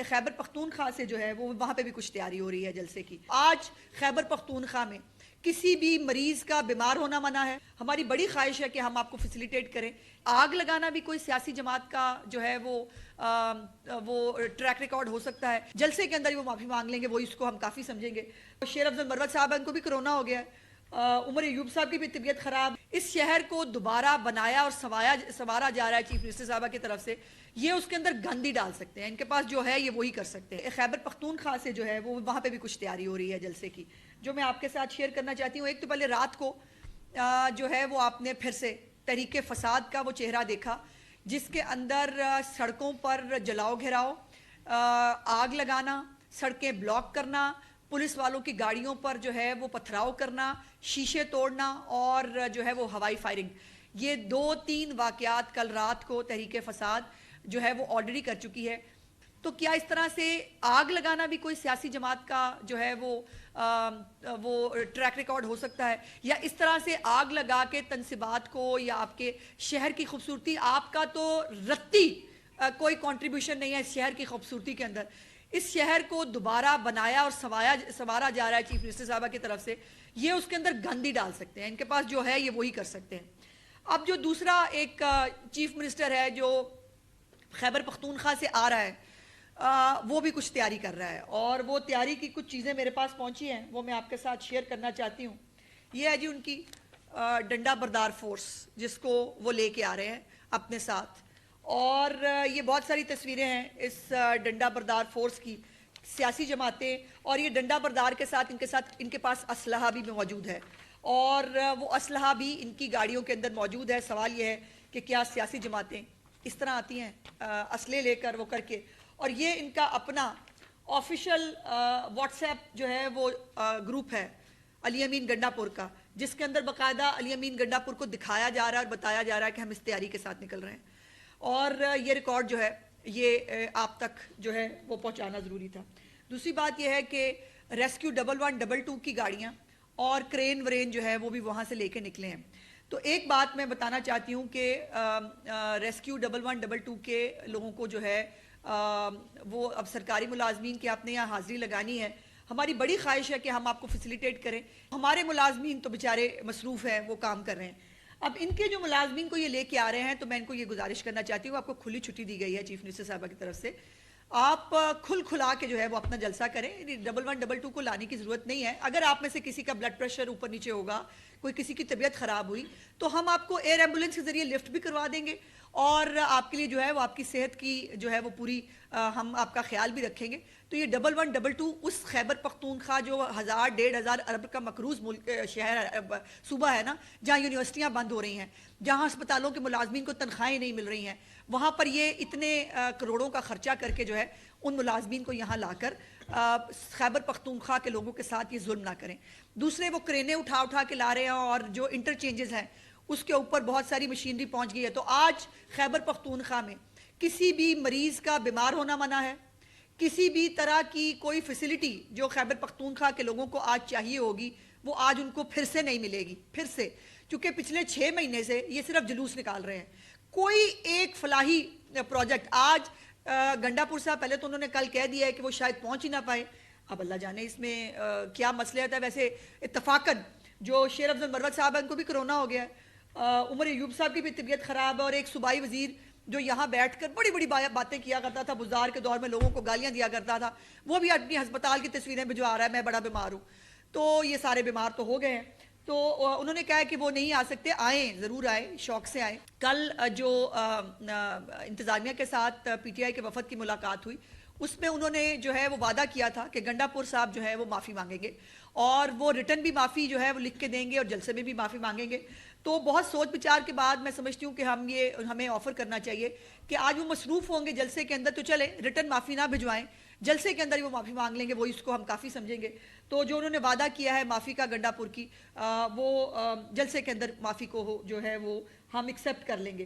خیبر پختونخوا سے جو ہے وہ وہاں پہ بھی کچھ تیاری ہو رہی ہے جلسے کی۔ آج خیبر پختونخوا میں کسی بھی مریض کا بیمار ہونا منع ہے۔ ہماری بڑی خواہش ہے کہ ہم آپ کو فیسیلیٹیٹ کریں۔ آگ لگانا بھی کوئی سیاسی جماعت کا جو ہے وہ ٹریک ریکارڈ ہو سکتا ہے۔ جلسے کے اندر ہی وہ معافی مانگ لیں گے، وہ اس کو ہم کافی سمجھیں گے۔ شیر افضل مروت صاحب ان کو بھی کرونا ہو گیا ہے، عمر ایوب صاحب کی بھی طبیعت خراب۔ اس شہر کو دوبارہ بنایا اور سنوارا جا رہا ہے چیف منسٹر صاحبہ کی طرف سے۔ یہ اس کے اندر گندی ڈال سکتے ہیں، ان کے پاس جو ہے یہ وہی کر سکتے ہیں۔ خیبر پختونخوا سے جو ہے وہ وہاں پہ بھی کچھ تیاری ہو رہی ہے جلسے کی، جو میں آپ کے ساتھ شیئر کرنا چاہتی ہوں۔ ایک تو پہلے رات کو جو ہے وہ آپ نے پھر سے تحریک فساد کا وہ چہرہ دیکھا، جس کے اندر سڑکوں پر جلاؤ گھیراؤ، آگ لگانا، سڑکیں بلاک کرنا، پولیس والوں کی گاڑیوں پر جو ہے وہ پتھراؤ کرنا، شیشے توڑنا اور جو ہے وہ ہوائی فائرنگ۔ یہ 2-3 واقعات کل رات کو تحریک فساد جو ہے وہ آلریڈی کر چکی ہے۔ تو کیا اس طرح سے آگ لگانا بھی کوئی سیاسی جماعت کا جو ہے وہ ٹریک ریکارڈ ہو سکتا ہے، یا اس طرح سے آگ لگا کے تنصیبات کو یا آپ کے شہر کی خوبصورتی، آپ کا تو رتی کوئی کنٹریبیوشن نہیں ہے اس شہر کی خوبصورتی کے اندر۔ اس شہر کو دوبارہ بنایا اور سنوارا جا رہا ہے چیف منسٹر صاحبہ کی طرف سے۔ یہ اس کے اندر گندی ڈال سکتے ہیں، ان کے پاس جو ہے یہ وہی کر سکتے ہیں۔ اب جو دوسرا ایک چیف منسٹر ہے جو خیبر پختونخوا سے آ رہا ہے، وہ بھی کچھ تیاری کر رہا ہے، اور وہ تیاری کی کچھ چیزیں میرے پاس پہنچی ہیں، وہ میں آپ کے ساتھ شیئر کرنا چاہتی ہوں۔ یہ ہے جی ان کی ڈنڈا بردار فورس، جس کو وہ لے کے آ رہے ہیں اپنے ساتھ، اور یہ بہت ساری تصویریں ہیں اس ڈنڈا بردار فورس کی، سیاسی جماعتیں، اور یہ ڈنڈا بردار کے ساتھ ان کے پاس اسلحہ بھی موجود ہے، اور وہ اسلحہ بھی ان کی گاڑیوں کے اندر موجود ہے۔ سوال یہ ہے کہ کیا سیاسی جماعتیں اس طرح آتی ہیں اسلحے لے کر وہ کر کے، اور یہ ان کا اپنا آفیشیل واٹس ایپ جو ہے وہ گروپ ہے علی امین گنڈا پور کا، جس کے اندر باقاعدہ علی امین گنڈا پور کو دکھایا جا رہا ہے اور بتایا جا رہا ہے کہ ہم اس تیاری کے ساتھ نکل رہے ہیں، اور یہ ریکارڈ جو ہے یہ آپ تک جو ہے وہ پہنچانا ضروری تھا۔ دوسری بات یہ ہے کہ ریسکیو 1122 کی گاڑیاں اور کرین ورین جو ہے وہ بھی وہاں سے لے کے نکلے ہیں۔ تو ایک بات میں بتانا چاہتی ہوں کہ ریسکیو 1122 کے لوگوں کو جو ہے وہ اب سرکاری ملازمین کی آپ نے یہاں حاضری لگانی ہے۔ ہماری بڑی خواہش ہے کہ ہم آپ کو فیسیلیٹیٹ کریں۔ ہمارے ملازمین تو بیچارے مصروف ہیں، وہ کام کر رہے ہیں۔ اب ان کے جو ملازمین کو یہ لے کے آ رہے ہیں، تو میں ان کو یہ گزارش کرنا چاہتی ہوں، آپ کو کھلی چھٹی دی گئی ہے چیف منسٹر صاحبہ کی طرف سے، آپ کھلا کے جو ہے وہ اپنا جلسہ کریں۔ 1122 کو لانے کی ضرورت نہیں ہے۔ اگر آپ میں سے کسی کا بلڈ پریشر اوپر نیچے ہوگا، کوئی کسی کی طبیعت خراب ہوئی، تو ہم آپ کو ایئر ایمبولنس کے ذریعے لفٹ بھی کروا دیں گے، اور آپ کے لیے جو ہے وہ آپ کی صحت کی جو ہے وہ پوری ہم آپ کا خیال بھی رکھیں گے۔ تو یہ 1122 اس خیبر پختونخوا جو 1000-1500 ارب کا مقروض صوبہ ہے نا، جہاں یونیورسٹیاں بند ہو رہی ہیں، جہاں ہسپتالوں کے ملازمین کو تنخواہیں نہیں مل رہی ہیں، وہاں پر یہ اتنے کروڑوں کا خرچہ کر کے جو ہے ان ملازمین کو یہاں لا کر خیبر پختونخوا کے لوگوں کے ساتھ یہ ظلم نہ کریں۔ دوسرے وہ کرینیں اٹھا کے لا رہے ہیں، اور جو انٹرچینجز ہیں اس کے اوپر بہت ساری مشینری پہنچ گئی ہے۔ تو آج خیبر پختونخوا میں کسی بھی مریض کا بیمار ہونا منع ہے، کسی بھی طرح کی کوئی فیسیلیٹی جو خیبر پختونخوا کے لوگوں کو آج چاہیے ہوگی وہ آج ان کو پھر سے نہیں ملے گی، پھر سے، چونکہ پچھلے 6 مہینے سے یہ صرف جلوس نکال رہے ہیں۔ کوئی ایک فلاحی پروجیکٹ آج گنڈا پور صاحب، پہلے تو انہوں نے کل کہہ دیا ہے کہ وہ شاید پہنچ ہی نہ پائے، اب اللہ جانے اس میں کیا مسئلہ ہے۔ ویسے اتفاقاً جو شیر افضل مروت صاحب ان کو بھی کرونا ہو گیا ہے، عمر ایوب صاحب کی بھی طبیعت خراب ہے، اور ایک صوبائی وزیر جو یہاں بیٹھ کر بڑی بڑی باتیں کیا کرتا تھا، بزار کے دور میں لوگوں کو گالیاں دیا کرتا تھا، وہ بھی اپنی ہسپتال کی تصویریں بھجوا رہا ہے، میں بڑا بیمار ہوں۔ تو یہ سارے بیمار تو ہو گئے ہیں، تو انہوں نے کہا ہے کہ وہ نہیں آ سکتے، آئیں، ضرور آئیں، شوق سے آئیں۔ کل جو انتظامیہ کے ساتھ پی ٹی آئی کے وفد کی ملاقات ہوئی، اس میں انہوں نے جو ہے وہ وعدہ کیا تھا کہ گنڈا پور صاحب جو ہے وہ معافی مانگیں گے، اور وہ ریٹن بھی معافی جو ہے وہ لکھ کے دیں گے، اور جلسے میں بھی معافی مانگیں گے۔ تو بہت سوچ بچار کے بعد میں سمجھتی ہوں کہ ہمیں آفر کرنا چاہیے کہ آج وہ مصروف ہوں گے جلسے کے اندر، تو چلیں ریٹن معافی نہ بھجوائیں، جلسے کے اندر ہی وہ معافی مانگ لیں گے، وہ اس کو ہم کافی سمجھیں گے۔ تو جو انہوں نے وعدہ کیا ہے معافی کا گنڈا پور کی، وہ جلسے کے اندر معافی کو جو ہے وہ ہم ایکسیپٹ کر لیں گے۔